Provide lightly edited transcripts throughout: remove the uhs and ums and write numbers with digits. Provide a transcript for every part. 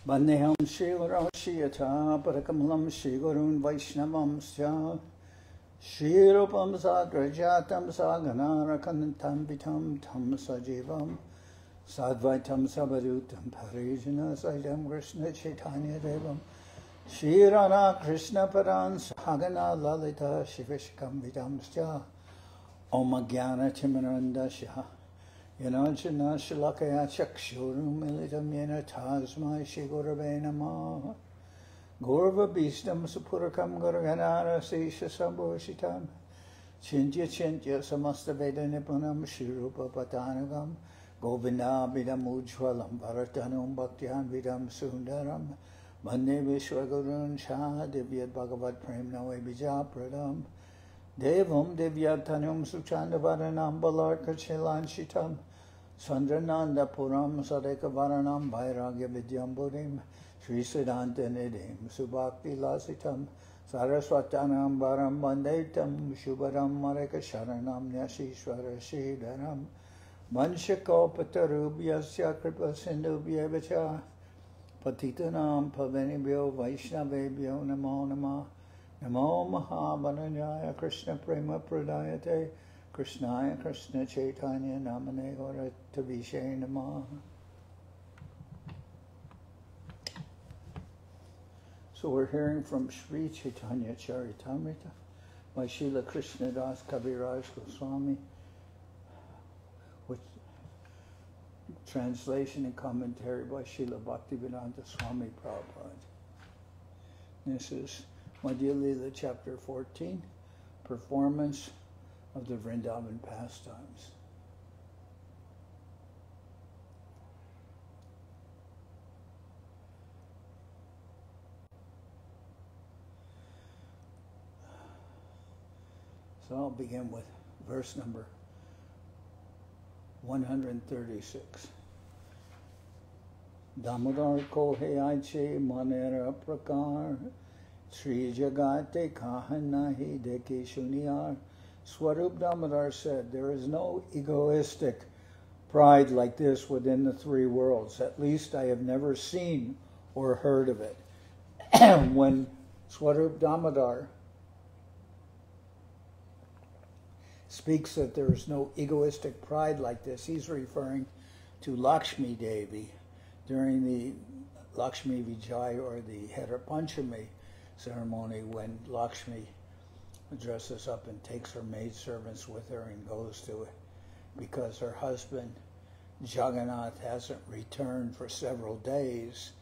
Vandeham Shri Guru Shri Yatha Parakamalam Shri Gurun Vaishnavam Sya Shri Rupam Sadrajatam Sagana Rakantam Vitam Tam Sajivam Sadvaitam Sabadutam Parijana Saidam Krishna Chaitanya Devam Shri Radha Krishna Paran Sagana Lalita Shivishkam Vidam Sya Om Jnana Timaranda Shya Yanajana Shalakaya Chakshurum Militam Yena Tasmai Shri Gurave Namah Gorva Bhistam Supurakam Gurganara Sesha Sambhoshitam Chintya Chintya Samasta Veda Nipunam Shri Rupa Patanagam Govinda Vidam Ujwalam Bharatanum Bhaktihan Vidam Sundaram Bande Vishwagurun Shah Divyat Bhagavad Prem Nawe Bija Pradam Devam Divyatanum Suchandavaranam Balarka Chilanshitam Sandrananda Puram Sadeka Varanam Vairagya Vidyamburim Sri Siddhanta Nidim Subhakti Lasitam Saraswatanam Varam Bandetam Shubharam Mareka Sharanam Nyashishwara Shridharam Vanshakopatarubyasya Kripa Sindhubhyevacha Patitanam Pavanibhyo Vaishnavebhyo Namo Namah Namo Mahavananyaya Krishna Prema Pradayate Krishnaya Krishna Chaitanya Namane Gauratavishe Namah. So we're hearing from Sri Chaitanya Charitamrita by Srila Krishnadas Kaviraj Goswami, with translation and commentary by Srila Bhaktivedanta Swami Prabhupad. This is Madhya-lila chapter 14, performance of the Vrindaban pastimes. So I'll begin with verse number 136. Damodar ko he aiche manera prakar Sri Jagate Kahanahi Deke Shuniyar. Swarup Damodar said, there is no egoistic pride like this within the three worlds. At least I have never seen or heard of it. When Swarup Damodar speaks that there is no egoistic pride like this, he's referring to Lakshmi Devi during the Lakshmi Vijay or the Hera Panchami ceremony, when Lakshmi dresses up and takes her maidservants with her and goes to it because her husband Jagannath hasn't returned for several days.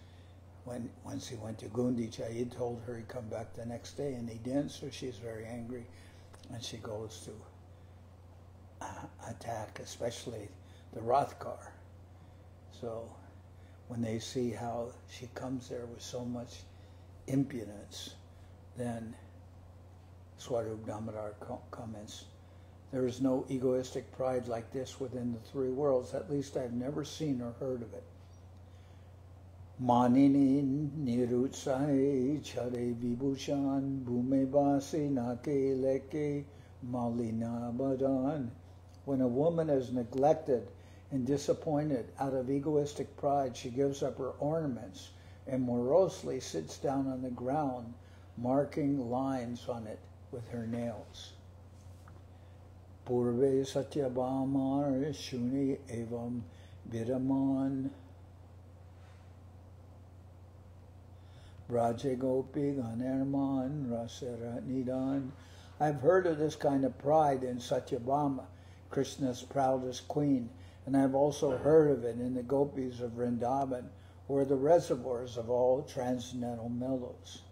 Once he went to Gundicha, he told her he'd come back the next day, and he didn't, so she's very angry, and she goes to attack, especially the Rath car. So when they see how she comes there with so much impudence, then Swarup Damodar comments, there is no egoistic pride like this within the three worlds. At least I've never seen or heard of it. Manini nirutsai chare vibhushan bhume basi nake leke malina badan. When a woman is neglected and disappointed out of egoistic pride, she gives up her ornaments and morosely sits down on the ground, marking lines on it with her nails. Purve satyabhamar shuni evam viraman braje gopi ganerman rasera nidan. I've heard of this kind of pride in Satyabhama, Krishna's proudest queen, and I've also heard of it in the gopis of Vrindaban, who are the reservoirs of all transcendental mellows.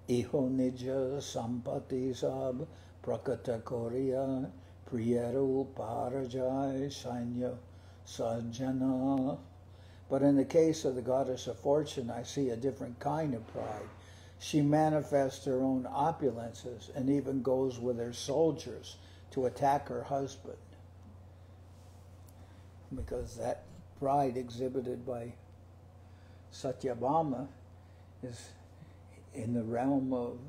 Iho nija sampati sab prakata korea priyaru parajai sanya sajjana. But in the case of the goddess of fortune, I see a different kind of pride. She manifests her own opulences and even goes with her soldiers to attack her husband. Because that pride exhibited by Satyabhama is in the realm of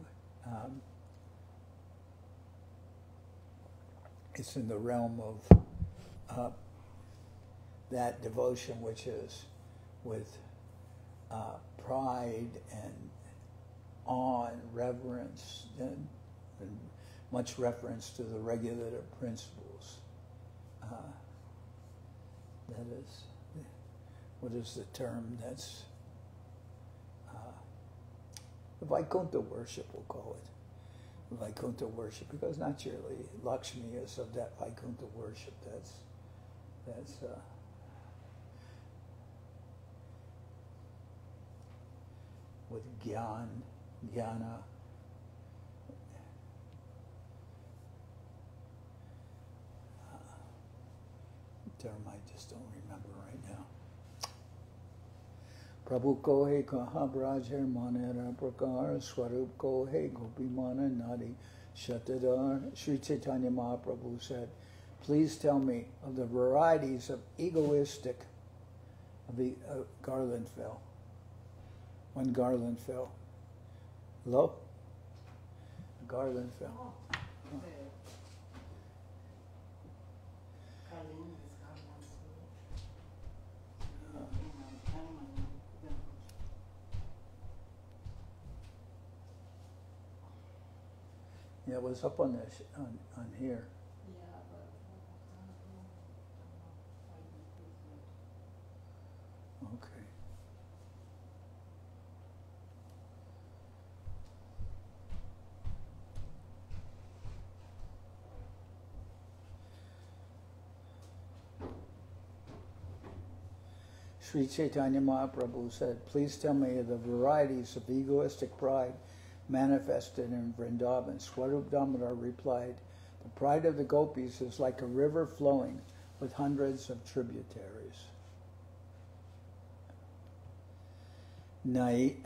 that devotion which is with pride and awe and reverence and much reference to the regulative principles. That is, what is the term that's Vaikuntha worship, we'll call it. Vaikuntha worship, because naturally Lakshmi is of that Vaikuntha worship. That's with jnana. Term I just don't remember right now. Prabhu ko hai kaha brajher manera prakar, Swarup ko hai gopi mana nadi shatadar. Sri Chaitanya Mahaprabhu said, please tell me of the varieties of egoistic, the garland fell. When garland fell. Hello? Garland fell. Oh. Yeah, it was up on this on here. Okay. Sri Chaitanya Mahaprabhu said, please tell me of the varieties of egoistic pride manifested in Vrindaban. Swarup Damodar replied, the pride of the gopis is like a river flowing with hundreds of tributaries. Naikara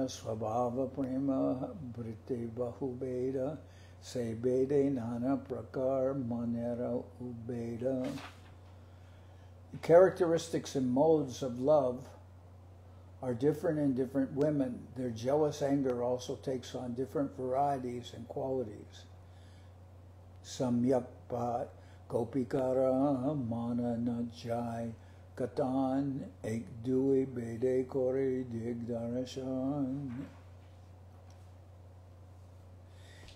swabhava prema britte bahubeda se bede nana prakar manera ubeda. The characteristics and modes of love are different in different women. Their jealous anger also takes on different varieties and qualities. Samyakpat gopikara mana najai katan ek dui bede kore digdarashan.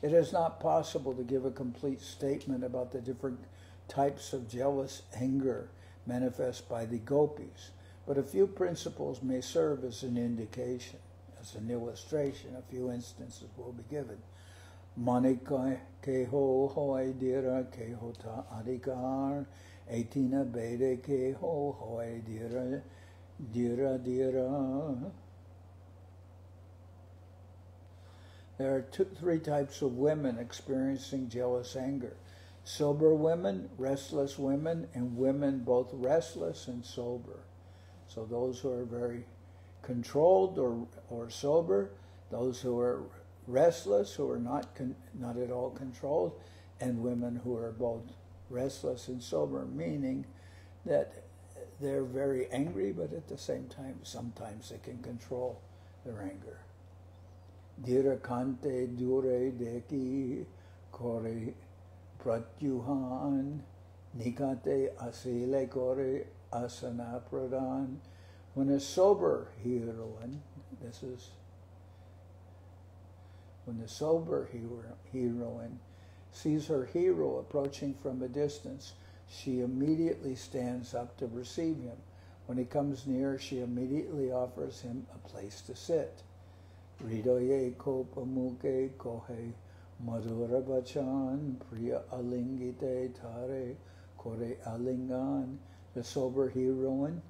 It is not possible to give a complete statement about the different types of jealous anger manifest by the gopis, but a few principles may serve as an indication, as an illustration. A few instances will be given. Manika keho hoy dira keho ta adhikar, etina bede keho hoy dira dira dira. There are three types of women experiencing jealous anger. Sober women, restless women, and women both restless and sober. So those who are very controlled or sober, those who are restless, who are not at all controlled, and women who are both restless and sober, meaning that they're very angry, but at the same time, sometimes they can control their anger. Dira kante dure deki kore pratyuhan nikate asile kore asana pradhan. When a sober heroine, when the sober heroine sees her hero approaching from a distance, she immediately stands up to receive him. When he comes near, she immediately offers him a place to sit. Hridoye kopamuke kohe madhura bachan priya alingite tare kore alingan. The sober heroine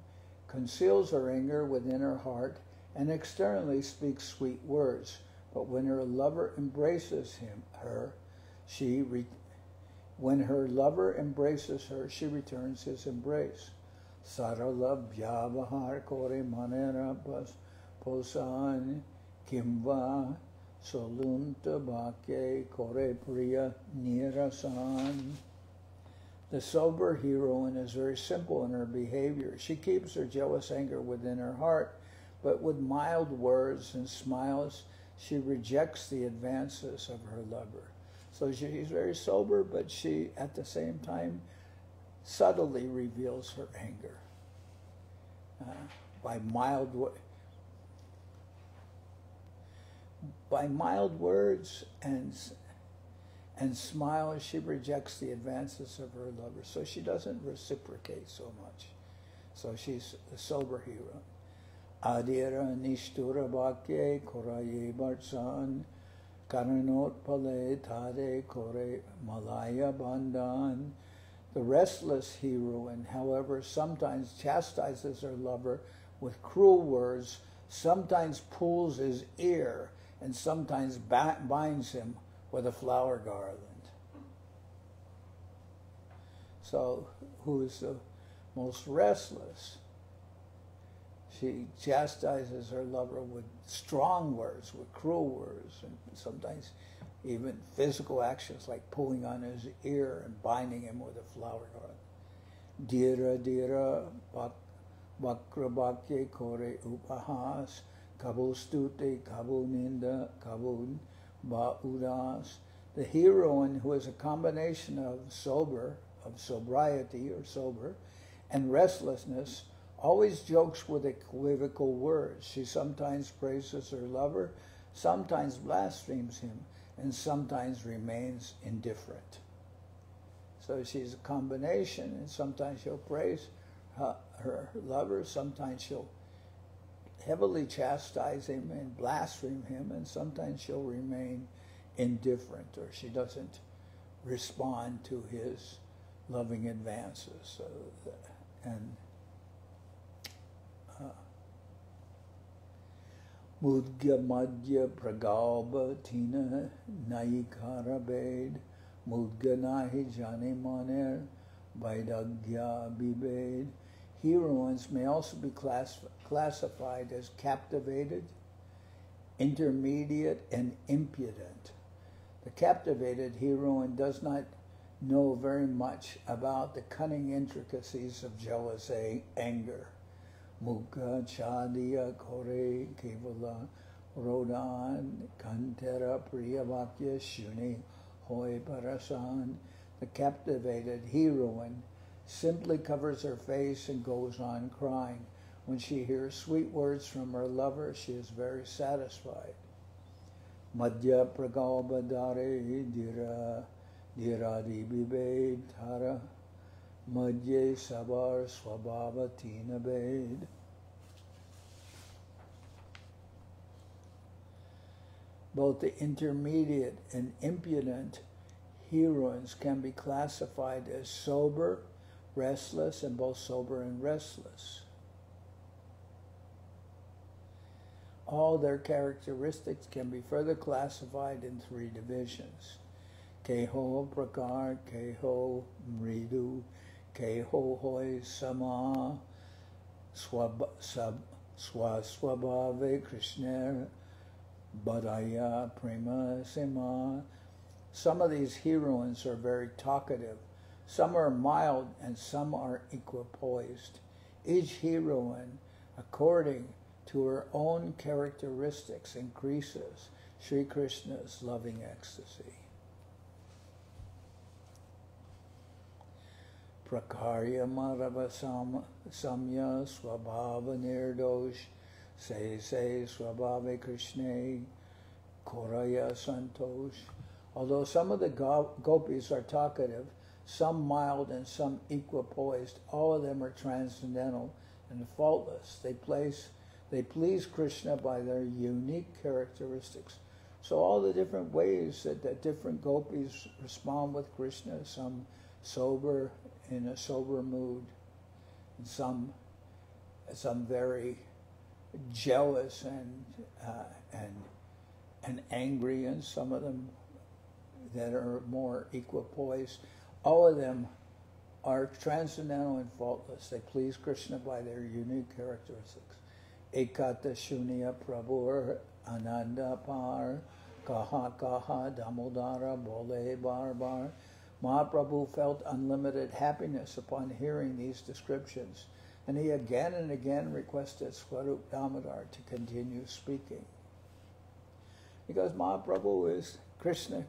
conceals her anger within her heart and externally speaks sweet words, but when her lover embraces she returns his embrace. Sarala vyavahar kore manera posan kimva solunta bhakye kore priya nirasan. The sober heroine is very simple in her behavior. She keeps her jealous anger within her heart, but with mild words and smiles, she rejects the advances of her lover. So she's very sober, but she, at the same time, subtly reveals her anger. By mild words and smiles, she rejects the advances of her lover. So she doesn't reciprocate so much. So she's a sober hero. Adira nishtura bhakye koraye barsan karanot pale tade kore malaya bandan. The restless heroine, however, sometimes chastises her lover with cruel words, sometimes pulls his ear, and sometimes binds him with a flower garland. So, who is the most restless? She chastises her lover with strong words, with cruel words, and sometimes even physical actions like pulling on his ear and binding him with a flower garland. Dira dira bakra bakye kore upahas kabul stute kabul ninda kabul ba'udas. The heroine, who is a combination of sobriety or sober, and restlessness, always jokes with equivocal words. She sometimes praises her lover, sometimes blasphemes him, and sometimes remains indifferent. So she's a combination, and sometimes she'll praise her lover, sometimes she'll heavily chastise him and blaspheme him, and sometimes she'll remain indifferent, or she doesn't respond to his loving advances. Mudgya madhya pragalba tina naikara bed mudgya nahi jane maner vaidagya bibed. Heroines may also be classified as captivated, intermediate, and impudent. The captivated heroine does not know very much about the cunning intricacies of jealous anger. Mukha chadiya kore kevala rodan kantera priyavakya shuni hoy parasan. The captivated heroine simply covers her face and goes on crying. When she hears sweet words from her lover, she is very satisfied. Madhya pragalba dare dira diradi bibed thara madhye sabar swabhava tina bed. Both the intermediate and impudent heroines can be classified as sober, restless, and both sober and restless. All their characteristics can be further classified in three divisions. Keho prakar, keho mridu, keho hoy sama, swabhave krishner, badaya prema sima. Some of these heroines are very talkative. Some are mild and some are equipoised. Each heroine, according to her own characteristics, increases Sri Krishna's loving ecstasy. Prakarya marava samya swabhava nirdosh se swabhave krishne koraya santosh. Although some of the gopis are talkative, some mild and some equipoised, all of them are transcendental and faultless. They please Krishna by their unique characteristics. So all the different ways that different gopis respond with Krishna, some sober, in a sober mood, and some very jealous and angry, and some of them that are more equipoised. All of them are transcendental and faultless. They please Krishna by their unique characteristics. Ekata Shunya Prabhur Ananda Par Kaha Kaha Damodara Bole Bar Bar. Mahaprabhu felt unlimited happiness upon hearing these descriptions, and he again and again requested Swarup Damodar to continue speaking. Because Mahaprabhu is Krishna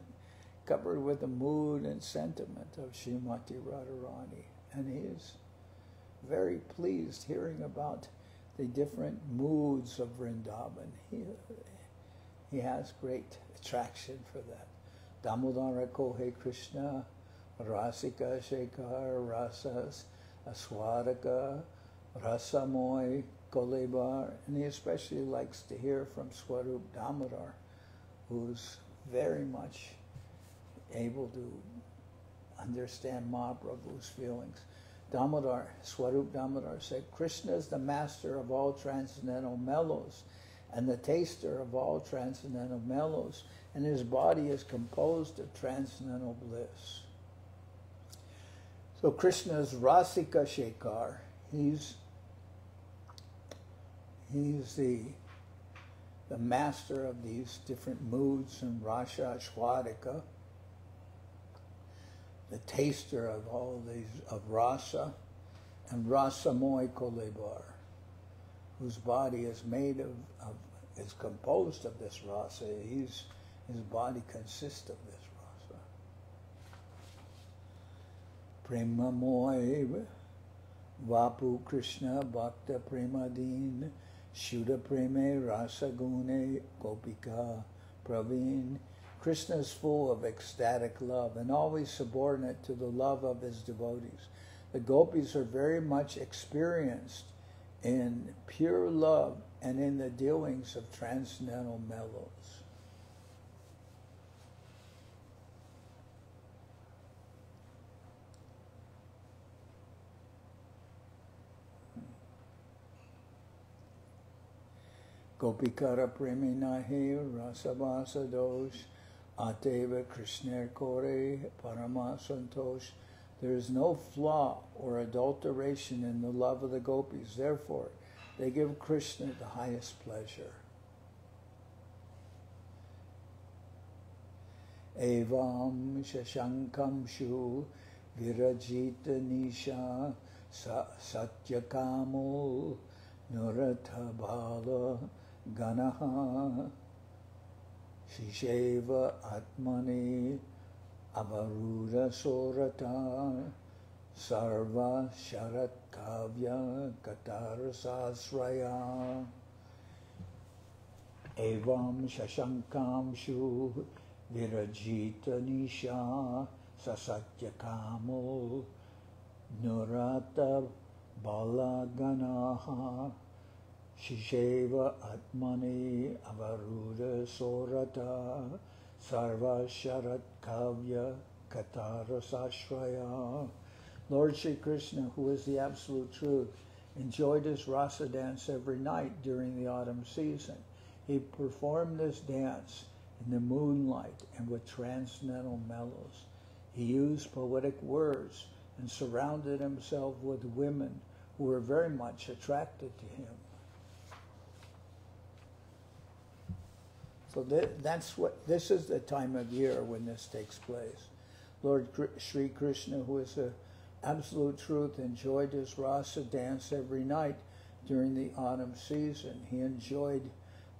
covered with the mood and sentiment of Srimati Radharani. and he is very pleased hearing about the different moods of Vrindaban. He has great attraction for that. Damodar Kohe Krishna, Rasika Shekhar, Rasas, Aswaraka, Rasamoy, Kolebar, and he especially likes to hear from Swarup Damodar, who's very much able to understand Mahaprabhu's feelings. Damodar, Swarup Damodar said, Krishna is the master of all transcendental mellows and the taster of all transcendental mellows, and his body is composed of transcendental bliss. So Krishna is Rasika Shekhar. He's the master of these different moods and Rasha Shwadika, the taster of all these, of rasa, and Rasamoy Kolebar, whose body is made is composed of this rasa. His body consists of this rasa. Premamoy Vapu Krishna Bhakta Premadin Shuddha Preme Rasa Gune Gopika Praveen. Krishna is full of ecstatic love and always subordinate to the love of his devotees. The gopis are very much experienced in pure love and in the dealings of transcendental mellows. Gopikara Preminahe Rasabasa Dosh Ateva Krishna Kore Paramasantosh. There is no flaw or adulteration in the love of the gopis. Therefore, they give Krishna the highest pleasure. Evam Shashankam Shu Virajita Nisha Satyakamo Nuratha Bala Ganaha Shisheva Atmani Avaruda Sorata Sarva Sharat Kavya Katara Sasraya Evam Shashankam Shu Virajita Nisha Sasatya Kamo Nurata Balaganaha Shisheva Atmani Avaruda Sorata Sarva Sharat Kavya Katara Sashraya. Lord Sri Krishna, who is the absolute truth, enjoyed his rasa dance every night during the autumn season. He performed this dance in the moonlight and with transcendental mellows. He used poetic words and surrounded himself with women who were very much attracted to him. So this is the time of year when this takes place. Lord Sri Krishna, who is the absolute truth, enjoyed his rasa dance every night during the autumn season. He enjoyed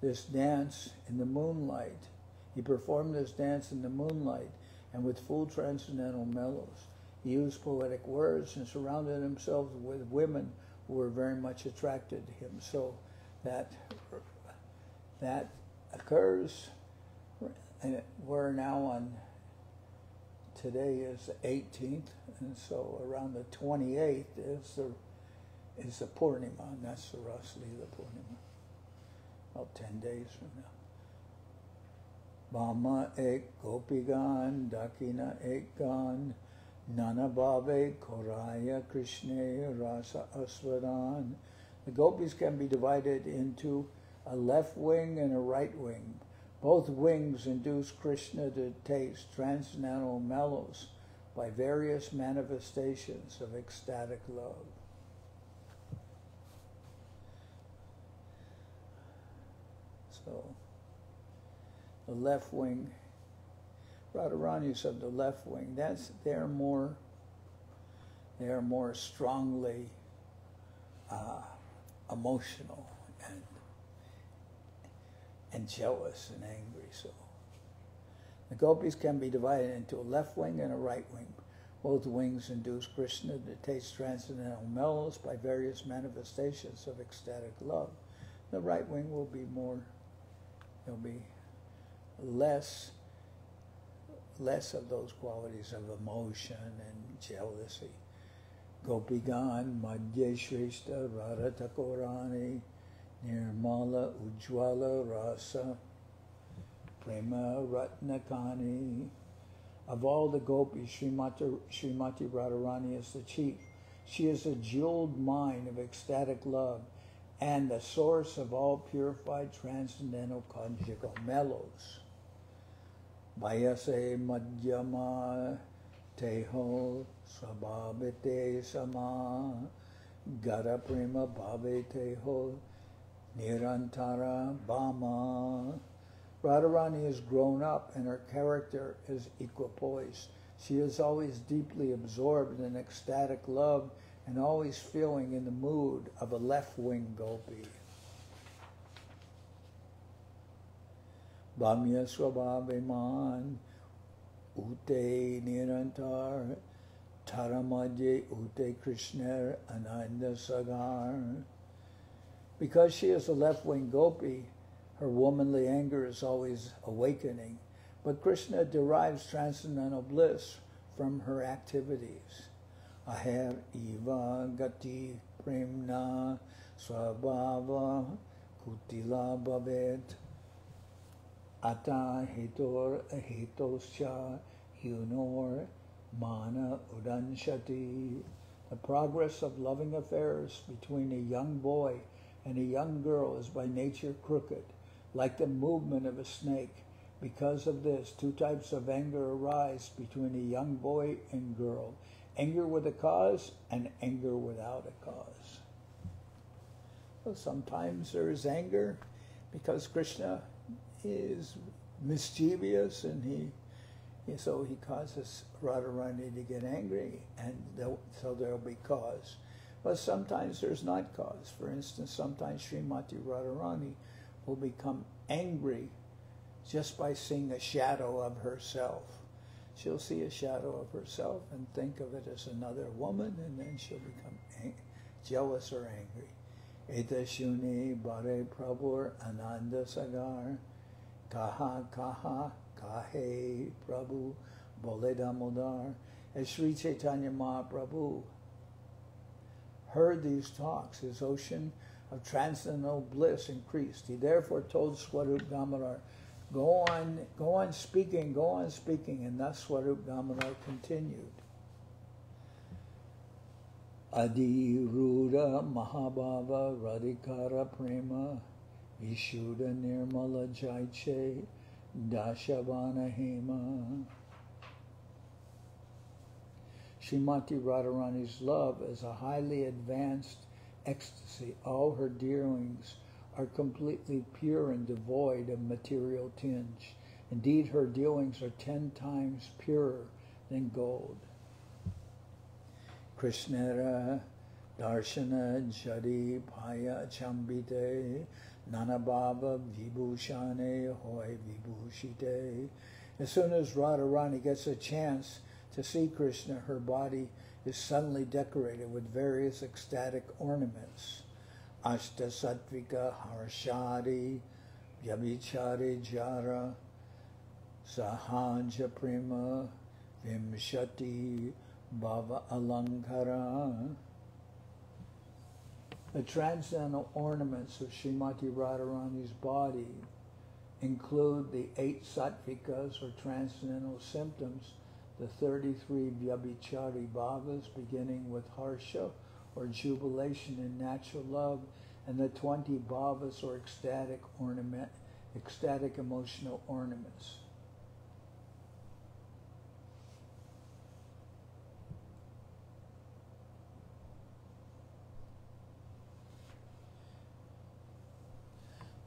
this dance in the moonlight. He performed this dance in the moonlight and with full transcendental mellows. He used poetic words and surrounded himself with women who were very much attracted to him. So that occurs, and we're now on, today is the 18th, and so around the 28th is the Purnima, and that's the Rasalila Purnima, about 10 days from now. Bama ek gopigan, dakina ek gan, nana bhave koraya krishne rasa asvadan. The gopis can be divided into a left wing and a right wing. Both wings induce Krishna to taste transcendental mellows by various manifestations of ecstatic love. So, the left wing, Radharani said the left wing, they're more strongly emotional and jealous and angry. So the gopis can be divided into a left wing and a right wing. Both wings induce Krishna to taste transcendental mellows by various manifestations of ecstatic love. The right wing will be more, there'll be less of those qualities of emotion and jealousy. Gopigan Madhya Shrishta Radha Thakurani Nirmala Ujjwala Rasa Prema Ratnakani. Of all the gopis, Srimati Radharani is the chief. She is a jeweled mine of ecstatic love and the source of all purified transcendental conjugal mellows. Vayase Madhyama Teho Svabhavite Sama Gata Prema Bhaviteho Nirantara Bhama. Radharani is grown up and her character is equipoised. She is always deeply absorbed in ecstatic love and always feeling in the mood of a left-wing gopi. Bhamya Swabhaviman Ute Nirantar Taramadye Ute Krishna Ananda Sagar. Because she is a left-wing gopi, her womanly anger is always awakening, but Krishna derives transcendental bliss from her activities. Aher Eva Gati Premna Swabhava Kutila Bhavet Ata Hitor Ahitoscha Hunor Mana Udanshati. The progress of loving affairs between a young boy and a young girl is by nature crooked, like the movement of a snake. Because of this, two types of anger arise between a young boy and girl: anger with a cause and anger without a cause. So sometimes there is anger because Krishna is mischievous and so he causes Radharani to get angry, and so there'll be cause. But sometimes there's not cause. For instance, sometimes Srimati Radharani will become angry just by seeing a shadow of herself. She'll see a shadow of herself and think of it as another woman, and then she'll become jealous or angry. Eta shuni bare prabhur ananda sagar kaha kaha kahe prabhu bole damodar. As Sri Chaitanya Mahaprabhu heard these talks, his ocean of transcendental bliss increased. He therefore told Swarup Damodar, go on speaking, and thus Swarup Damodar continued. Adi Ruda Mahabhava Radhikara Prema Vishuddha Nirmala Jaiche Dashavana Hema. Srimati Radharani's love is a highly advanced ecstasy. All her dealings are completely pure and devoid of material tinge. Indeed, her dealings are 10 times purer than gold. Krishnara Darshana Jadi Paya Chambite Nanabhava Vibhushane Hoy Vibhushite. As soon as Radharani gets a chance to see Krishna, her body is suddenly decorated with various ecstatic ornaments. Ashta Sattvika Harshadi Vyabhichari Jara Sahanja Prema Vimshati Bhava Alankara. The transcendental ornaments of Srimati Radharani's body include the 8 sattvikas, or transcendental symptoms, the 33 vyabhichari bhavas, beginning with harsha, or jubilation in natural love, and the 20 bhavas, or ecstatic emotional ornaments.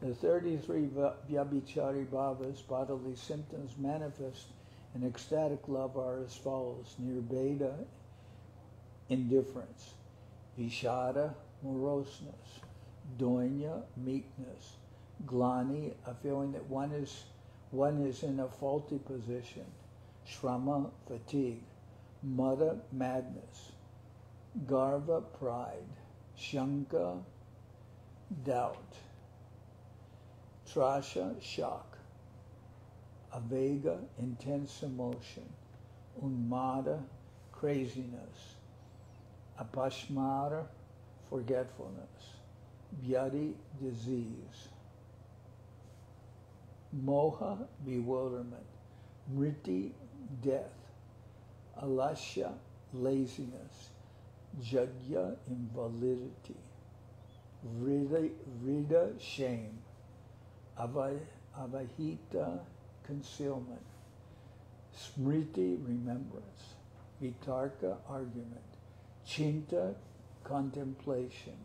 The 33 vyabhichari bhavas, bodily symptoms manifest in ecstatic love, are as follows: nirbheda, indifference; vishada, moroseness; doinya, meekness; glani, a feeling that one is in a faulty position; shrama, fatigue; Mada, madness. Garva, pride. Shanka, doubt. Trasha, shock. Avega, intense emotion. Unmada, craziness. Apashmara, forgetfulness. Vyadi, disease. Moha, bewilderment. Mriti, death. Alasya, laziness. Jadya, invalidity. Vrida, shame. Avahita, concealment. Smriti, remembrance. Vitarka, argument. Chinta, contemplation.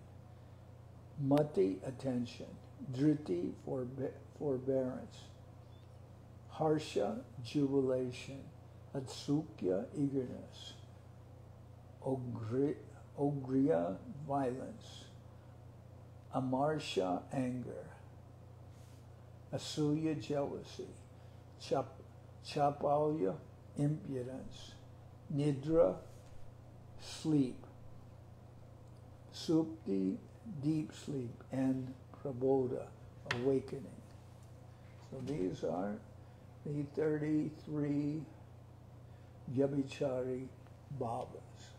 Mati, attention. Driti, forbearance. Harsha, jubilation. Atsukya, eagerness. Ogriya, violence. Amarsha, anger. Asuya, jealousy. Chapalya, impudence. Nidra, sleep. Supti, deep sleep. And Prabodha, awakening. So these are the 33 Vyabhichari Bhavas.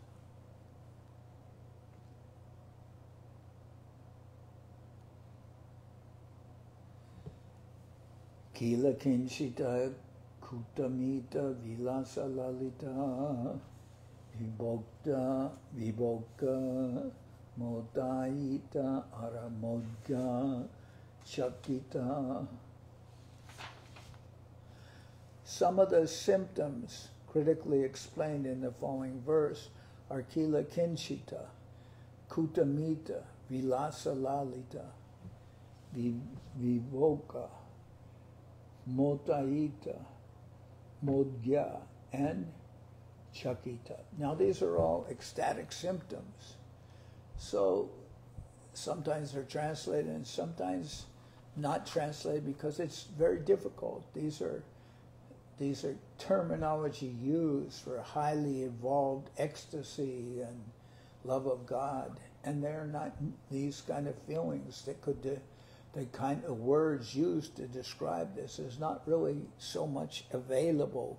Kila Kinshita Kutamita Vilasa Lalita Vibhokta Modaita Aramodga Chakita. Some of the symptoms critically explained in the following verse are Kila Kinshita, Kutamita, Vilasa Lalita, Vibhoka, Motaita, Modgya, and Chakita. Now these are all ecstatic symptoms. So sometimes they're translated and sometimes not translated because it's very difficult. These are terminology used for highly evolved ecstasy and love of God. And they're not these kind of feelings that could the kind of words used to describe this is not really so much available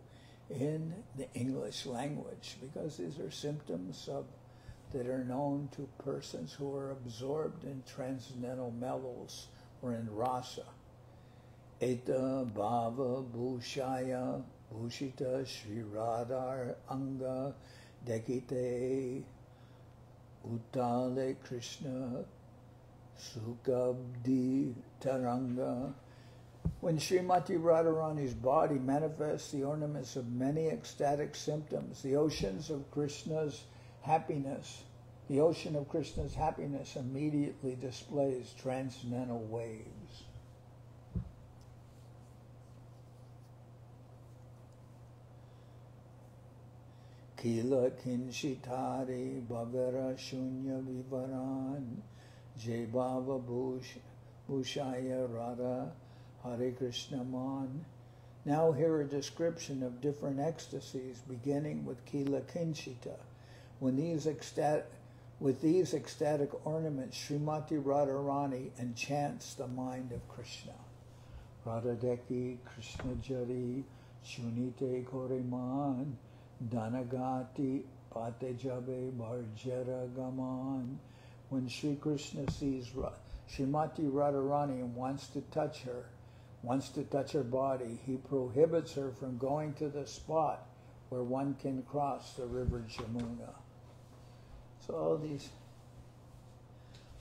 in the English language because these are symptoms that are known to persons who are absorbed in transcendental mellows or in rasa. Eta bhava bhushaya bhushita Sri Radhar anga dekite utale Krishna Sukabdi Taranga. When Srimati Radharani's body manifests the ornaments of many ecstatic symptoms, the oceans of Krishna's happiness, the ocean of Krishna's happiness immediately displays transcendental waves. Kila kinshitari bhavara shunya vivaran Jai Bhava Bhushaya Radha Hare Krishna Man. Now hear a description of different ecstasies, beginning with Kila Kinshita. With these ecstatic ornaments, Srimati Radharani enchants the mind of Krishna. Radhadeki Krishna Jari Shunite Koriman Danagati Patejabe Bharjara Gaman. When Sri Krishna sees Srimati Radharani and wants to touch her body, he prohibits her from going to the spot where one can cross the river Jamuna. So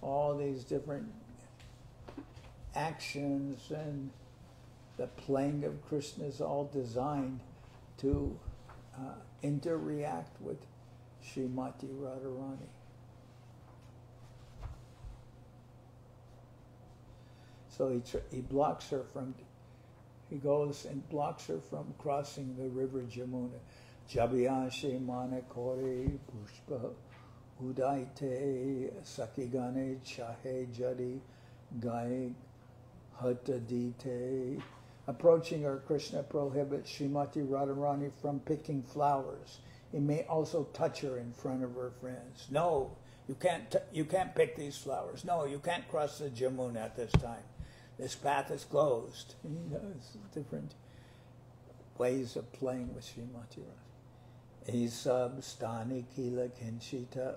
all these different actions and the playing of Krishna is all designed to interact with Srimati Radharani. So he blocks her he goes and blocks her from crossing the river Jamuna. Jabiyashe manakore pushpa udaite sakigane chahe jadi gaye hatadite. Approaching her, Krishna prohibits Srimati Radharani from picking flowers He may also touch her in front of her friends. No, you can't pick these flowers. No, you can't cross the Jamuna at this time. This path is closed. He knows different ways of playing with Srimati Radha. Isab stani kila kinchita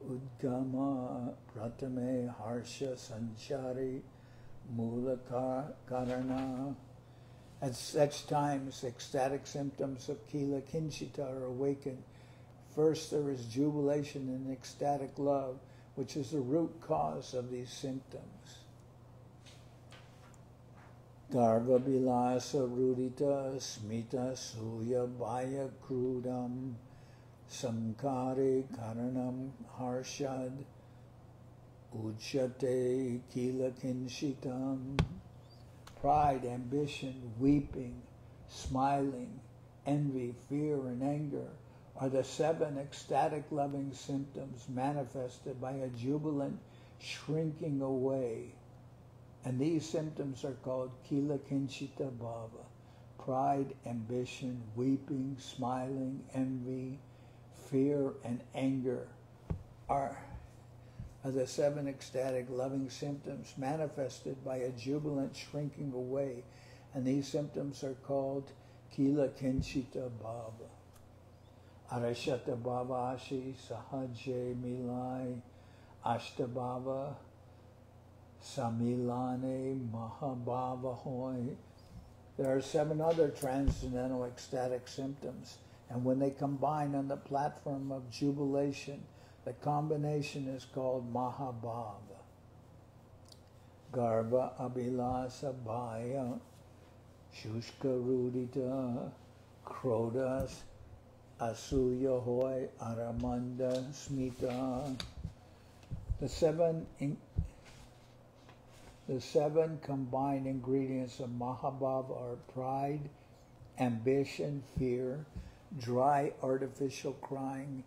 udgama pratame harsha sanchari mula karana. At such times, ecstatic symptoms of kila kinchita are awakened. First, there is jubilation and ecstatic love, which is the root cause of these symptoms. Garva bilasa rudita smita suya baya krudam samkare karanam harshad ujjate kila kinshitam. Pride, ambition, weeping, smiling, envy, fear, and anger are the 7 ecstatic loving symptoms manifested by a jubilant shrinking away. And these symptoms are called Kila Kinchita Bhava. Pride, ambition, weeping, smiling, envy, fear, and anger are the 7 ecstatic loving symptoms manifested by a jubilant shrinking away. And these symptoms are called Kila Kinchita Bhava. Arashata Bhavashi Sahaje Milai Ashtabhava Samilane Mahabhava Hoy. There are 7 other transcendental ecstatic symptoms, and when they combine on the platform of jubilation, the combination is called Mahabhava. Garva Abhilasa Bhaya Shushka Rudita Krodas Asuya Hoy Aramanda Smita. The seven combined ingredients of Mahabhava are pride, ambition, fear, dry artificial crying,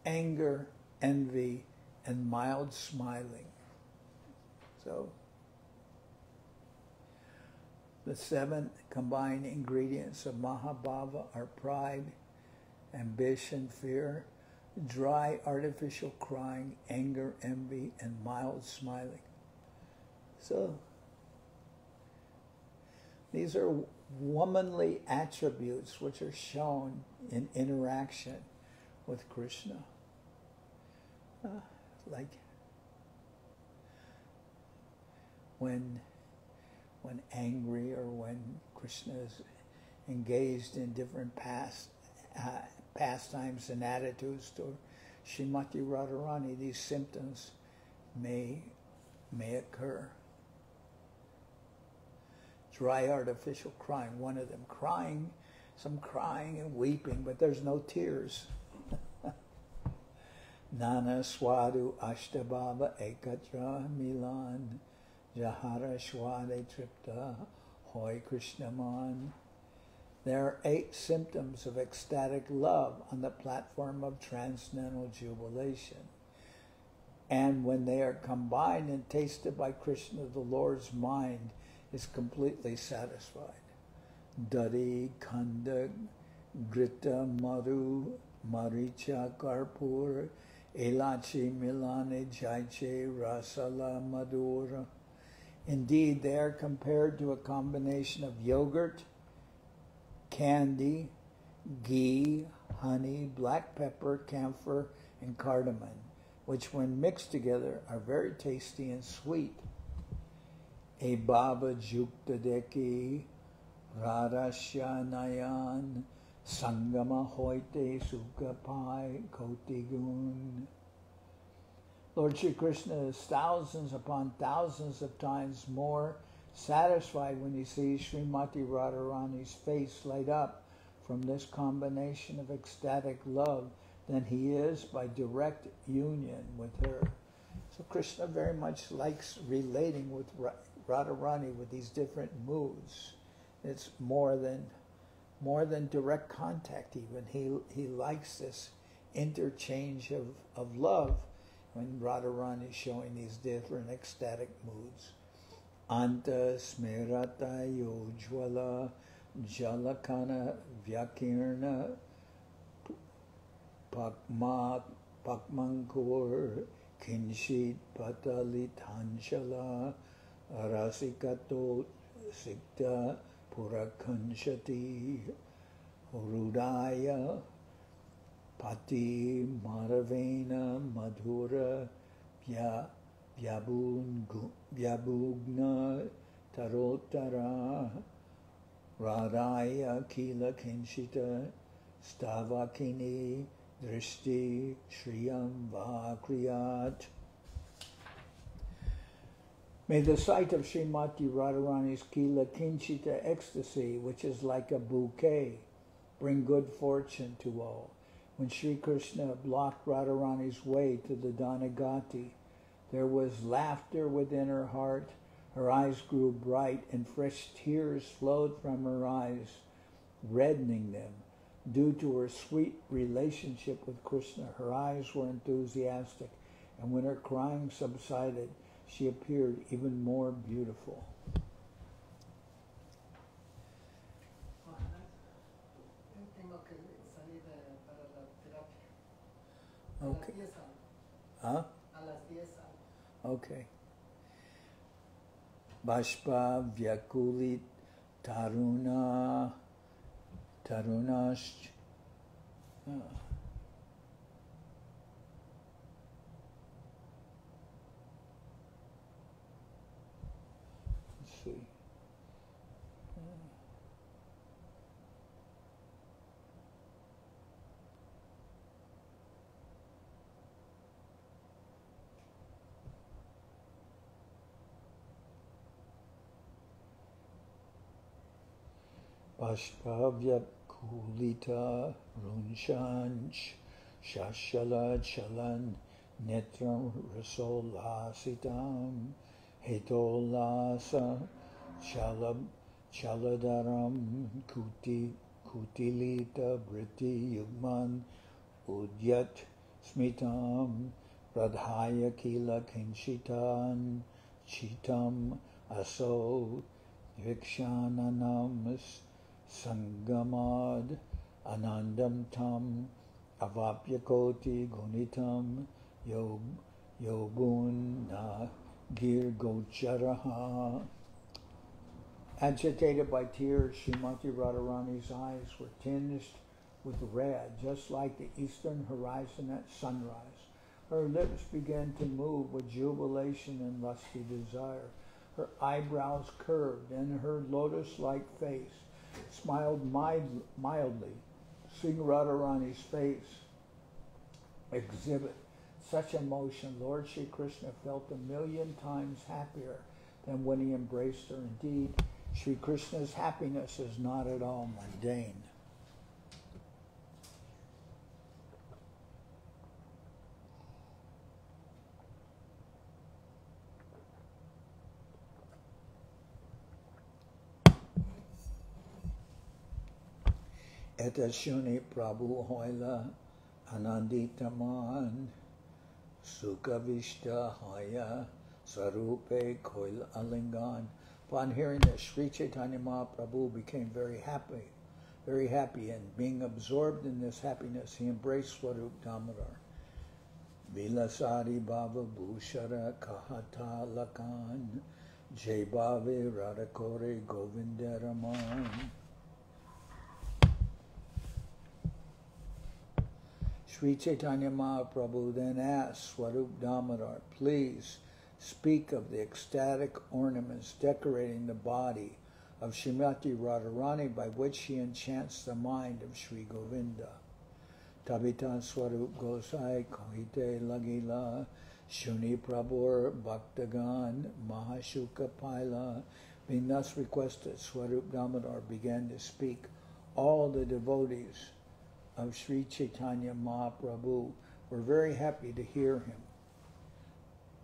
anger, envy, and mild smiling. So, the 7 combined ingredients of Mahabhava are pride, ambition, fear, dry artificial crying, anger, envy, and mild smiling. So, these are womanly attributes which are shown in interaction with Krishna. Like when angry or when Krishna is engaged in different pastimes and attitudes to Srimati Radharani, these symptoms may occur. Dry artificial crying, one of them crying, some crying and weeping, but there's no tears. Nana Swadu Ashtabhava Ekatra Milan Jahara Swade Tripta Hoy Krishnaman. There are 8 symptoms of ecstatic love on the platform of transcendental jubilation. And when they are combined and tasted by Krishna, the Lord's mind is completely satisfied. Dari, Khanda, Grita, Madhu, Maricha, Karpur, Elachi, Milane, Jaiche, Rasala, Madhura. Indeed, they are compared to a combination of yogurt, candy, ghee, honey, black pepper, camphor, and cardamom, which when mixed together are very tasty and sweet. E Baba Jukta Deki, Radhasya Nayan, Sangama Hoite Sukha Pai Kotigun. Lord Shri Krishna is thousands upon thousands of times more satisfied when he sees Srimati Radharani's face light up from this combination of ecstatic love than he is by direct union with her. So Krishna very much likes relating with Radharani with these different moods. It's more than direct contact even. He likes this interchange of love when Radharani is showing these different ecstatic moods. Anta smerata yojvala jalakana vyakirna Pakmankur Kinshit Patalithanshala Rasikato Sikta Purakanshati Rudaya Pati Maravena Madhura Vyabugna Tarotara Radaya Kila Kinshita Stavakini Drishti Shriyam Vakriyat. May the sight of Srimati Radharani's Kila Kinchita ecstasy, which is like a bouquet, bring good fortune to all. When Sri Krishna blocked Radharani's way to the Dhanagati, there was laughter within her heart, her eyes grew bright, and fresh tears flowed from her eyes, reddening them. Due to her sweet relationship with Krishna, her eyes were enthusiastic, and when her crying subsided, she appeared even more beautiful. Okay. Huh? Okay. Bashpa Vyakulit Tarunash. Let's see. Bashpavya Kulita Runshanch Shashala Chalan Netram Rasolasitam Hetolasa Chaladaram Kutilita Briti Yugman Udyat Smitam Radhaya Kila Kinshitan Chitam Aso Vikshananam Sangamad Anandam Tam Avapyakoti Gunitam Yoguna Gir Gocharaha. Agitated by tears, Srimati Radharani's eyes were tinged with red, just like the eastern horizon at sunrise. Her lips began to move with jubilation and lusty desire. Her eyebrows curved, and her lotus-like face smiled mildly. Seeing Radharani's face exhibit such emotion, Lord Sri Krishna felt 1,000,000 times happier than when he embraced her. Indeed, Sri Krishna's happiness is not at all mundane. Etashuni Prabhu Hoila Ananditaman Sukavishta Haya Sarupe Koil Alingan. Upon hearing this, Sri Chaitanya Mahaprabhu became very happy, and being absorbed in this happiness, he embraced Swarup Damodar. Vilasari Bhava Bhushara Kahata Lakan Jaybhave Radhakore Govinda Raman. Sri Chaitanya Mahaprabhu then asked Swarup Damodar, please speak of the ecstatic ornaments decorating the body of Srimati Radharani by which she enchants the mind of Sri Govinda. Tabitan Swarup Gosai Kohite Lagila Shuni Prabhur Bhaktagan Mahashuka Paila. Being thus requested, Swarup Damodar began to speak. All the devotees of Sri Chaitanya Mahaprabhu were very happy to hear him.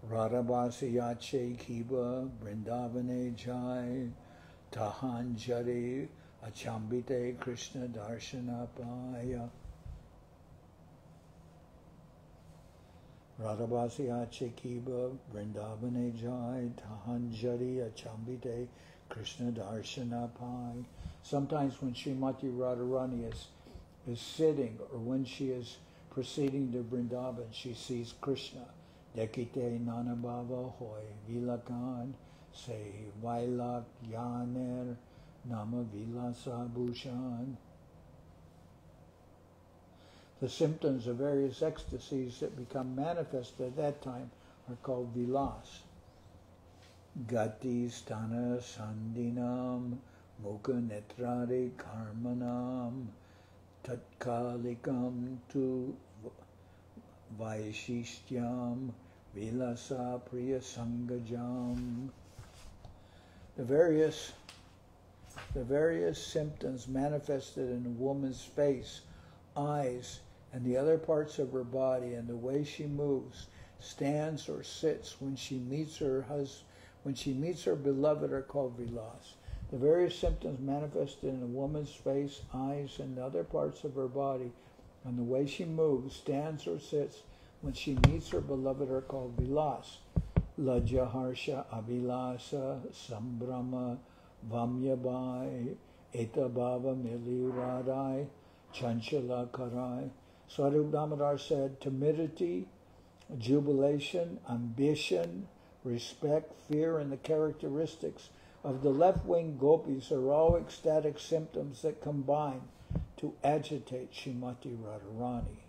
Radhabasi Yache Kiba Vrindavane Jai Tahanjari Achambite Krishna Darshanapaya. Radhabasi Yache Kiba Vrindavane Jai Tahanjari Achambite Krishna Darshanapaya. Sometimes when Srimati Radharani is sitting, or when she is Proceeding to Vrindaban, she sees Krishna. Dekite nanabhava hoy vilakan se vailak yaner nama vilasa bhushan. The symptoms of various ecstasies that become manifest at that time are called vilas. Gati stana sandinam mukha netrade karmanam tatkalikam tu vaishishtyam vilasa priya sangajam. The various symptoms manifested in a woman's face, eyes, and the other parts of her body, and the way she moves, stands, or sits when she meets her beloved are called vilas. The various symptoms manifested in a woman's face, eyes, and other parts of her body, and the way she moves, stands, or sits when she meets her beloved are called vilas. Lajja harsha abhilasa sambrama vamyabai etabhava miliradai chanchala karai. Swarup Damodar said, timidity, jubilation, ambition, respect, fear, and the characteristics of the left-wing gopis are all ecstatic symptoms that combine to agitate Srimati Radharani.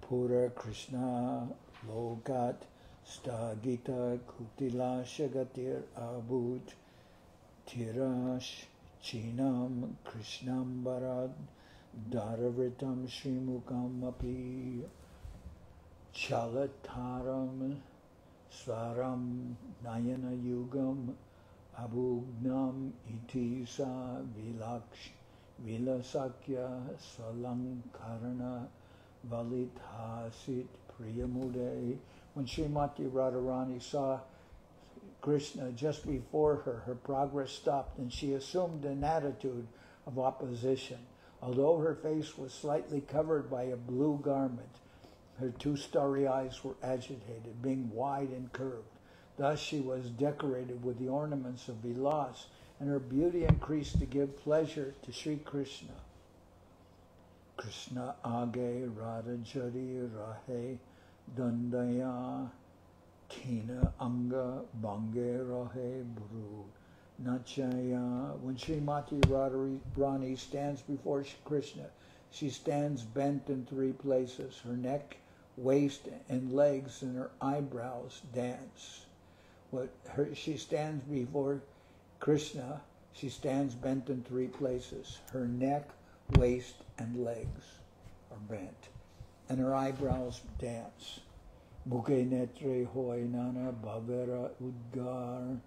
Pura Krishna Lokat Stagita Kutila Shagatir Abud Tirash Chinam Krishnam Barad Dharavritam Srimukam Api Chalataram Swaram Nayana Yugam Abhugnam Itisa Vilasakya Salankarana Valithasit Priyamude. When Srimati Radharani saw Krishna just before her, her progress stopped and she assumed an attitude of opposition. Although her face was slightly covered by a blue garment, her two starry eyes were agitated, being wide and curved. Thus she was decorated with the ornaments of vilas, and her beauty increased to give pleasure to Sri Krishna. Krishna age radha jari rahe dandaya kina anga bange rahe buru nachaya. When Srimati Radharani stands before Krishna, she stands bent in three places. Her neck, waist, and legs and her eyebrows dance. She stands before Krishna, she stands bent in three places. Her neck, waist, and legs are bent, and her eyebrows dance. Mukhe netre hoy nana bhavera udgar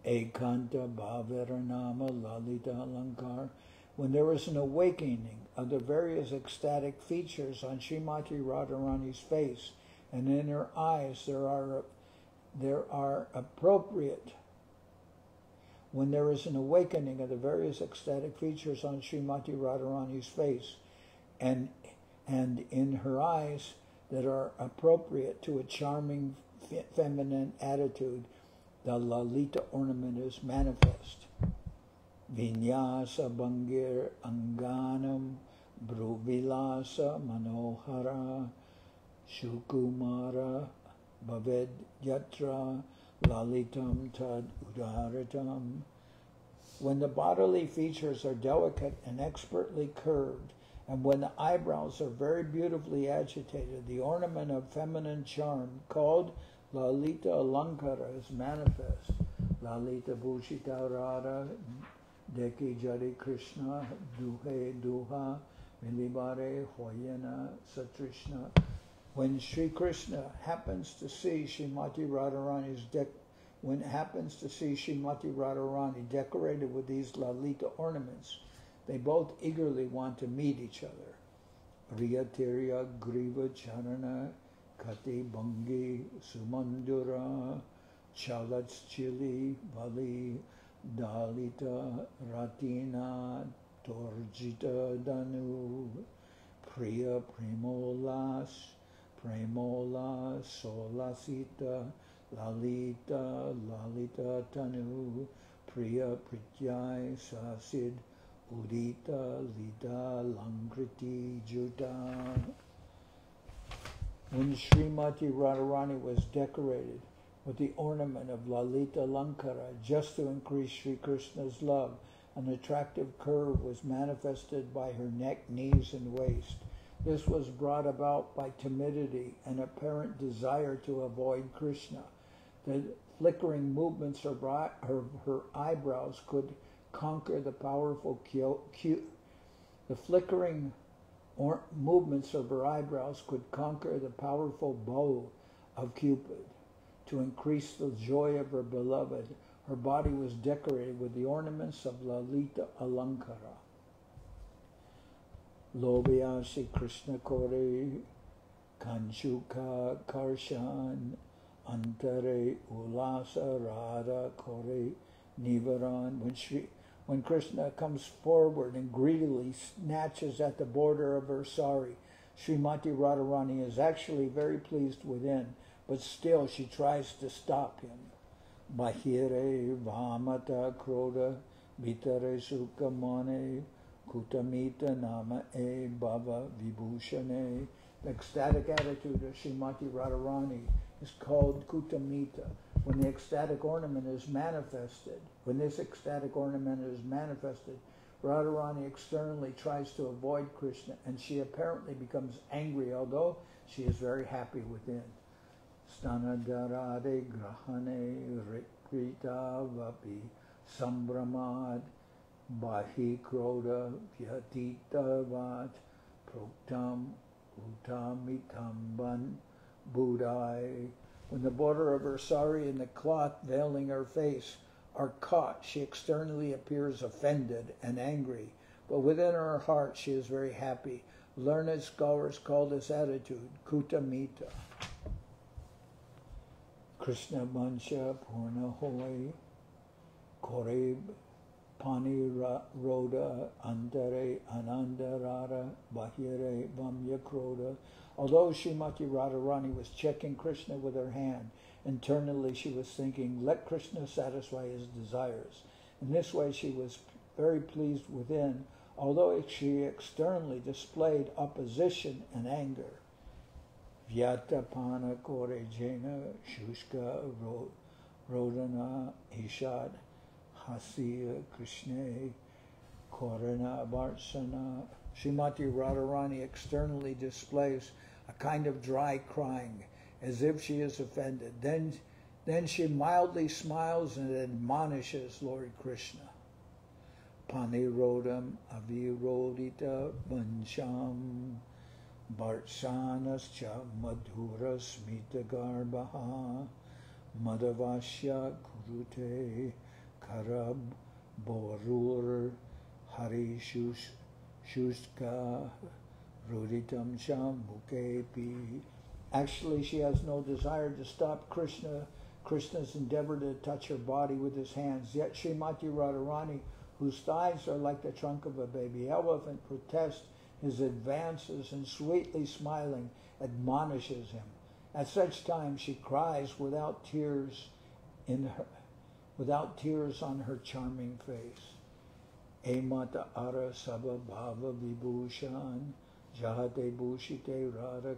ekanta bhavera nama lalita alankar. When there is an awakening of the various ecstatic features on Srimati Radharani's face and in her eyes, there are appropriate. When there is an awakening of the various ecstatic features on Srimati Radharani's face and in her eyes that are appropriate to a charming feminine attitude, the Lalita ornament is manifest. Vinyasa bangir anganam bruvilasa manohara shukumara bhaved yatra lalitam tad udaratam. When the bodily features are delicate and expertly curved, and when the eyebrows are very beautifully agitated, the ornament of feminine charm called Lalita Alankara is manifest. Lalita Bhushita Radha Deki Jari Krishna Duhe Duha Milibare Hoyana Satrishna. When Sri Krishna happens to see Srimati Radharani decorated with these Lalita ornaments, they both eagerly want to meet each other. Riyatirya Griva Charana Kati Bangi Sumandura Chalats Chili Vali Dalita Ratina Torjita Danu Priya Premola Solasita Lalita Tanu Priya Prityai Sasid Udita Lita Langriti Juta. When Srimati Radharani was decorated with the ornament of Lalita Lankara just to increase Sri Krishna's love, an attractive curve was manifested by her neck, knees, and waist. This was brought about by timidity and apparent desire to avoid Krishna. The flickering movements of her eyebrows could conquer the powerful movements of her eyebrows could conquer the powerful bow of Cupid. To increase the joy of her beloved, her body was decorated with the ornaments of Lalita Alankara. Lobya Shri Krishna Kore Kanchuka Karshan Antare Ulasa Radha Kore Nivaran. When Krishna comes forward and greedily snatches at the border of her sari, Srimati Radharani is actually very pleased within, but still she tries to stop him. Bahire Vamata Kroda Vitare Sukamane Kutamita Nama E Bhava Vibhushane. The ecstatic attitude of Srimati Radharani is called Kutamita. When the ecstatic ornament is manifested, Radharani externally tries to avoid Krishna, and she apparently becomes angry, although she is very happy within. Stanadarade grahane rikrita vapi sambramad bahi kroda vyatita vat proktam utamitamban budai. When the border of her sari and the cloth veiling her face are caught, she externally appears offended and angry, but within her heart she is very happy. Learned scholars call this attitude Kutamita. Krishna Mansha Purna Hoy Koreb Pani Roda Andare Anandarara Bahire Vamya Kroda. Although Srimati Radharani was checking Krishna with her hand, internally she was thinking, let Krishna satisfy his desires. In this way she was very pleased within, although she externally displayed opposition and anger. Vyatapana kore jena shushka rodana ishad hasiya krishna korana varsana. Srimati Radharani externally displays a kind of dry crying, as if she is offended. Then she mildly smiles and admonishes Lord Krishna. Panirodam avirodita vansham Bhartsanascha madhura smita garbaha madavasya kurute karab borur harishushka ruditam sham mukepi. Actually, she has no desire to stop Krishna's endeavor to touch her body with his hands. Yet Srimati Radharani, whose thighs are like the trunk of a baby elephant, protests his advances and sweetly smiling admonishes him. At such times she cries without tears on her charming face. Emata ara sabha bhava vibhushan jahate bhushite radha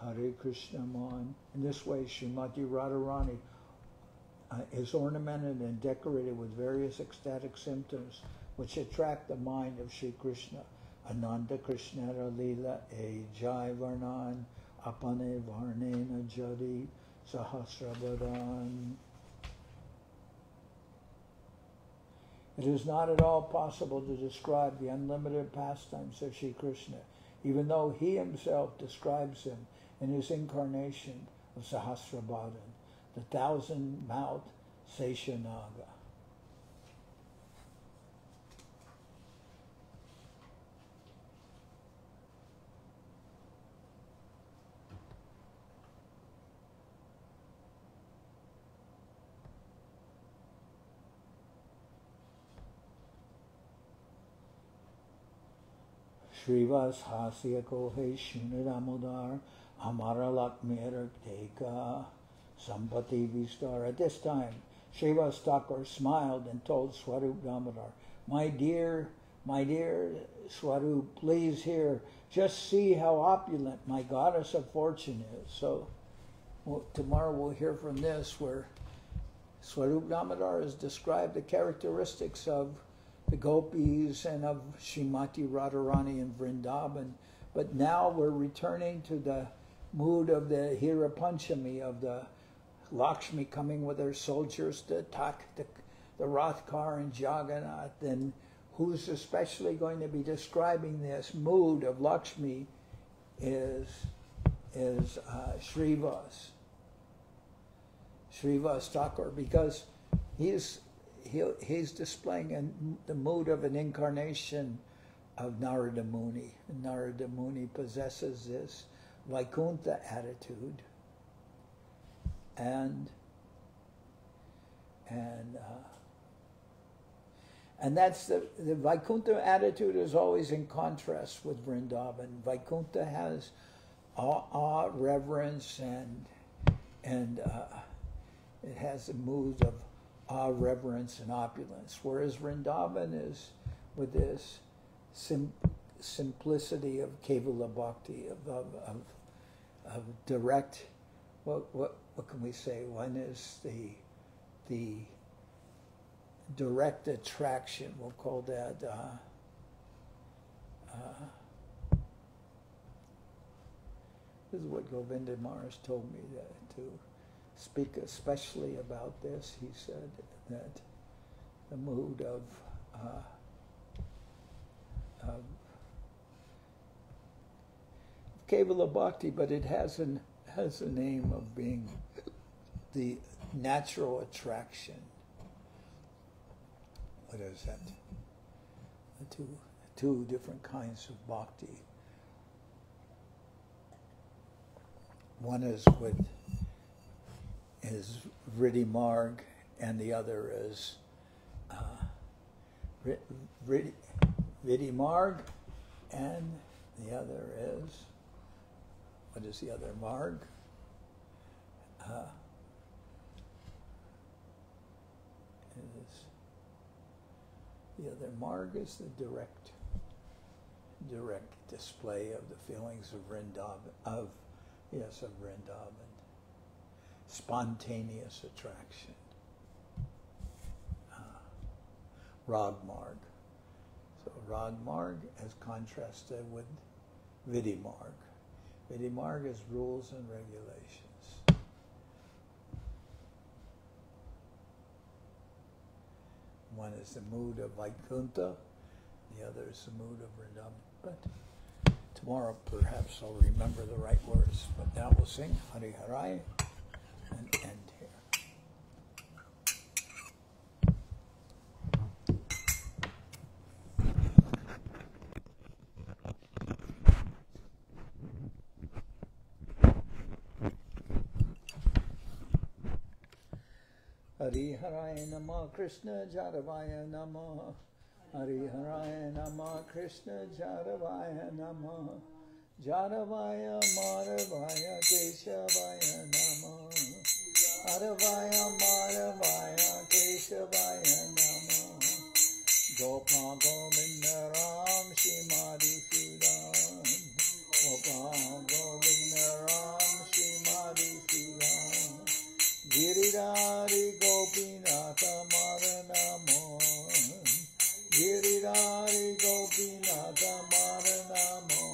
Hare Krishna man. In this way, Srimati Radharani is ornamented and decorated with various ecstatic symptoms which attract the mind of Sri Krishna. Ananda Krishnara Lila E Jai Varnan Apane Varnena Jadi Sahasrabhadan. It is not at all possible to describe the unlimited pastimes of Sri Krishna, even though he himself describes him in his incarnation of Sahasrabhadan, the 1,000-mouthed Seshanaga. Srivas Hasya Kohe Shuni Damodar Amara Lakmira Teka Sampati Vistar. At this time, Srivas Thakur smiled and told Swarup Damodar, My dear Swarup, please hear just see how opulent my goddess of fortune is. So tomorrow we'll hear from this, where Swarup Damodar has described the characteristics of the gopis and of Srimati Radharani in Vrindaban. But now we're returning to the mood of the Hira Panchami, of the Lakshmi coming with her soldiers to attack the Rath car in Jagannath. And who's especially going to be describing this mood of Lakshmi is Srivas. Srivas Thakur, because he's displaying the mood of an incarnation of Narada Muni. And Narada Muni possesses this Vaikuntha attitude, and that's the Vaikuntha attitude is always in contrast with Vrindaban. Vaikuntha has awe, reverence, and it has the mood of awe, reverence, and opulence, whereas Vrindaban is with this simplicity of Kevala Bhakti, of direct. What can we say? One is the direct attraction. We'll call that. This is what Govinda Maharaj told me to speak especially about this. He said that the mood of Kevala Bhakti, but it has a name of being the natural attraction. What is that? The two different kinds of bhakti. One is Vriddhi Marg, and the other is Vriddhi Marg, and the other is, what is the other Marg? The other Marg is the direct display of the feelings of Vrindaban, of Vrindaban. Spontaneous attraction. Rag Marg. So Rag Marg as contrasted with Vidhi Marg. Vidhi Marg is rules and regulations. One is the mood of Vaikuntha, the other is the mood of Vrindaban. But tomorrow perhaps I'll remember the right words. But now we'll sing Hari Harai and end here. Hari Haraya Namah Krishna Jaravaya Namah. Hari Haraya Namah Krishna Jaravaya Namah. Jaravaya Maravaya Keshavaya Namah. Aravaya Maravaya Keshavaya Namah. Gopa Govinda Ram Shrimadi Sridham. Gopa Govinda Ram Shrimadi Sridham. Giridhari Gopinatha Maranamo. Giridhari Gopinatha Maranamo.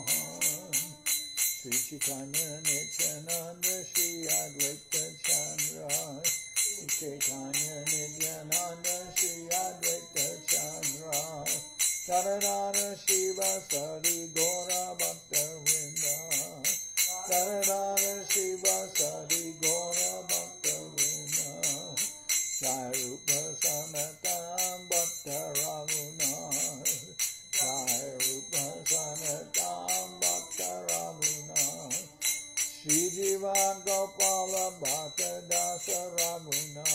Sri Chaitanya Nityananda Shri Advaita Chandra. Sri Chaitanya Nityananda Shri Advaita Chandra. Taradara Shiva Sari Gora Bhakta Vrinda. Taradara Shiva Sari Gora Bhakta Vrinda. Sarupa Sanatam Bhakta Ravuna. Sarupa Sanatam Bhakta Ravuna. Shri Jiva Gopala Bhakta Dasa Ravuna.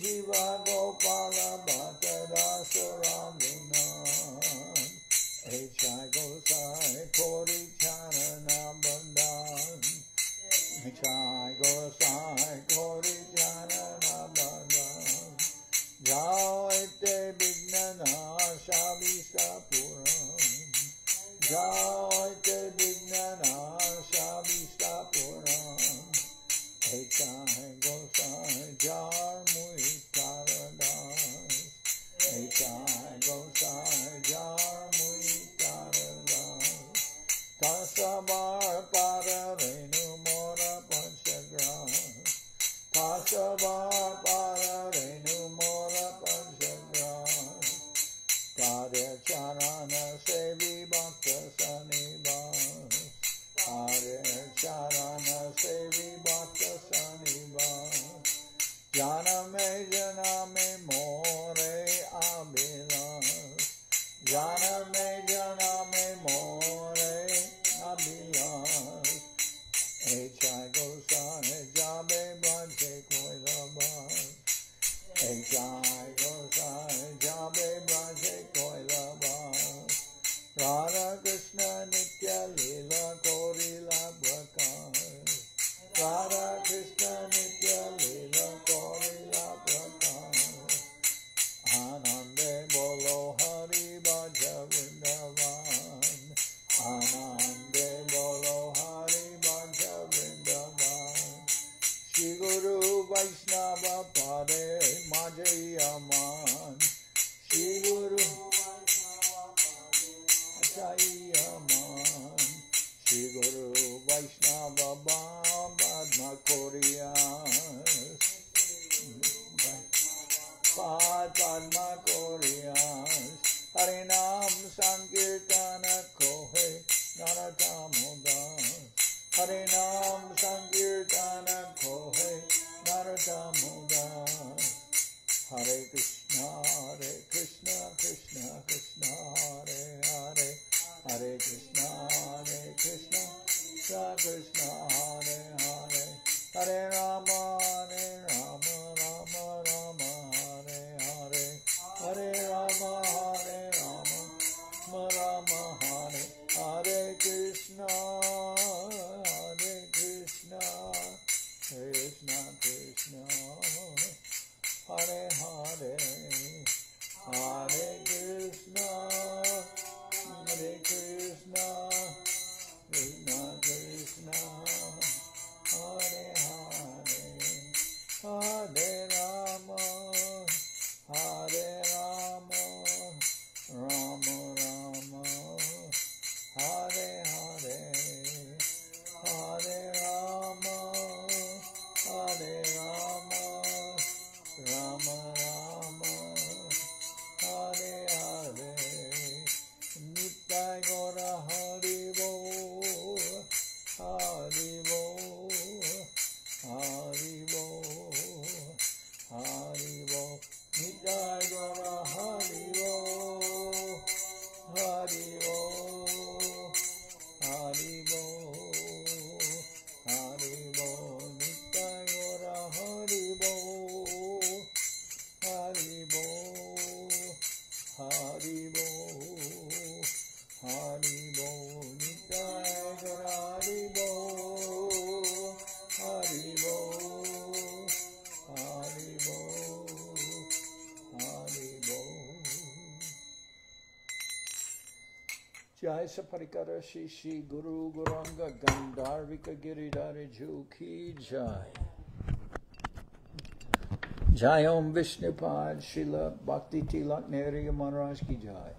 Jiva Gopala Bhakta Dasa Ravuna. Echai Gosai Kori Charana Bandhan. Echai Gosai Kori Charana Bandhan. Jao Ete Vignana Shavisa Puram. Jai Vignanasha Vistapuram Ektai Gosai Jar Muitaradas Ektai Gosai Jar Muitaradas Tasavar Pararenu Mora Panchagram Tasavar Pararenu Mora Panchagram Tadya Charana Sevi Bhakta Sanibas Tadya Charana Sevi Bhakta Sanibas Janame Janame More Abhilas Janame Janame More Abhilas Echai Gosai Jabe Bhante Koilabas Echai Gosai Jabe Bhante Koilabas Radha Krishna Nitya Lila Korila Prakas Radha Krishna Nitya Lila Korila Prakas Anande Bolo Hari Bhaja Vrindaban Anande Bolo Hari Bhaja Vrindaban Shri Guru Vaishnava Pade Majayaman Shri Guru Majayaman Shri Guru Vaishnava Padma Koriyas Padma Koriyas Harinam Sankirtana Kohe Naratamudas Harinam Sankirtana Kohe Naratamudas Hare Krishna Krishna Krishna Hare Hare Hare Krishna Krishna Krishna Hare Hare Hare Rama Rama Rama Hare Hare Hare Rama Rama Hare Hare Krishna Krishna Krishna Hare Hare Hare Krishna Krishna Krishna Hare Hare Hare Rama Rama Rama Hare Hare Hare Rama Rama Rama Hare Hare Nitai Gora Hari Bo Hari Bo Hari Bo Hari Bo Nitai Gora Hari Bo Hari Bo Hari Bo Hari Bo Nitai Gora Hari Bo Hari Bo Hari Bo Hari Bo Nitai Gora Hari Bo Hari Bo Hari Bo Hari Bo Jai Saparikara Shishi Guru Guranga Gandharvika Giridhari Ki Jai Jai Om Vishnupad Srila Bhakti Tilak Nehru Maharaj Ki Jai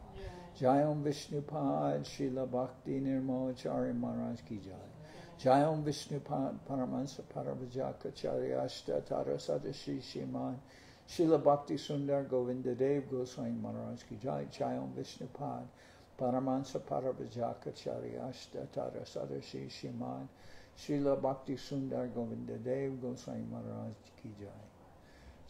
Jai Om Vishnupad Srila Bhakti Nirmahacharya Maharaj Ki Jai Jai Om Vishnupad Paramahansa Paravajakacharya Ashtatara Sadashi Shiman Srila Bhakti Sundar Govinda Dev Goswami Maharaj Ki Jai Jai Om Vishnupad Paramahansa Paravajakacharya Ashtatara Sadashi Shiman Srila Bhakti Sundar Govinda Dev Goswami Maharaj Ki Jai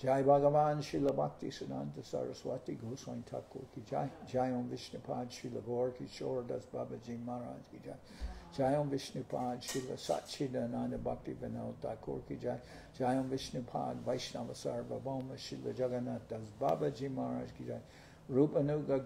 Jai Bhagavan Srila Bhakti Siddhanta Saraswati Goswami Thakur Ki Jai Jai Om Vishnupad Srila Gaur Kishore Das Babaji Maharaj Ki Jai Jai Om Vishnupad Srila Satchidananda Bhaktivedanta Thakur Ki Jai Jai Om Vishnupad Vaishnava Sarvabhauma Srila Jagannath Das Babaji Maharaj Ki Jai Rupanuga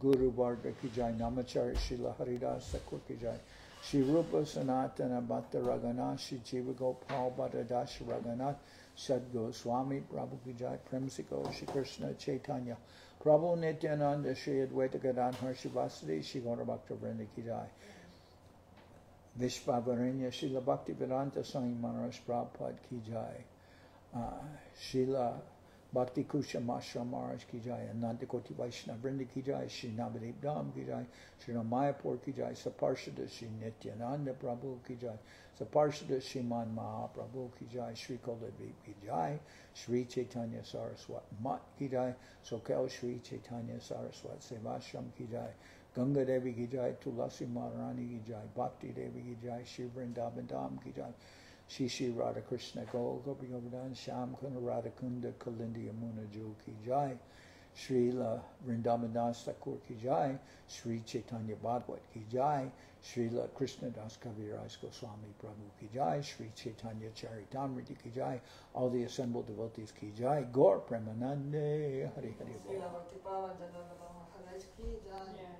Guru Varga Ki Jai Namacharya Srila Haridas Thakur Ki Jai Shri Rupa Sanatana Bhatta Raghunath, Shri Jiva Gopal Bhatta Das Raghunath, Sad Goswami Prabhu Ki Jai, Premsiko, Shri Krishna Chaitanya, Prabhu Nityananda, Shri Advaita Gadadhar Shivasadi, Shri Gaura Bhaktivedanta Ki Jai, Vishvavaranya, Srila Bhaktivedanta Swami Maharaj Prabhupad Ki Jai, Srila Bhakti Kusham Ashram Maharaj Ki Jai, Ananta Koti Vaishnava Vrinda Ki Jai, Shri Navadip Dham Ki Jai, Shri Mayapur Ki Jai, Saparshada Shri Nityananda Prabhu Ki Jai, Saparshada Shriman Mahaprabhu Ki Jai, Shri Kuladvip Ki Jai, Sri Chaitanya Saraswat Mat Ki Jai, Soquel Sri Chaitanya Saraswat Sevashram Ki Jai, Ganga Devi Ki Jai, Tulasi Maharani Ki Jai, Bhakti Devi Ki Jai, Shri Vrindaban Dham Ki Jai, Shri Radha Krishna Gopi Govardhan Sham Kunda Radha Kunda Kalindi Yamuna Jo Ki Jai, Srila Vrindaban Das Thakur Ki Jai, Sri Chaitanya Bhagavad Ki Jai, Srila Krishnadas Kaviraj Goswami Prabhu Ki Jai, Sri Chaitanya Charitamrita Ki Jai, all the assembled devotees Ki Jai, Gaur Premanande, Hari Hari Bol. Srila Bhakti Pavan Janardan Maharaj Ki Jai.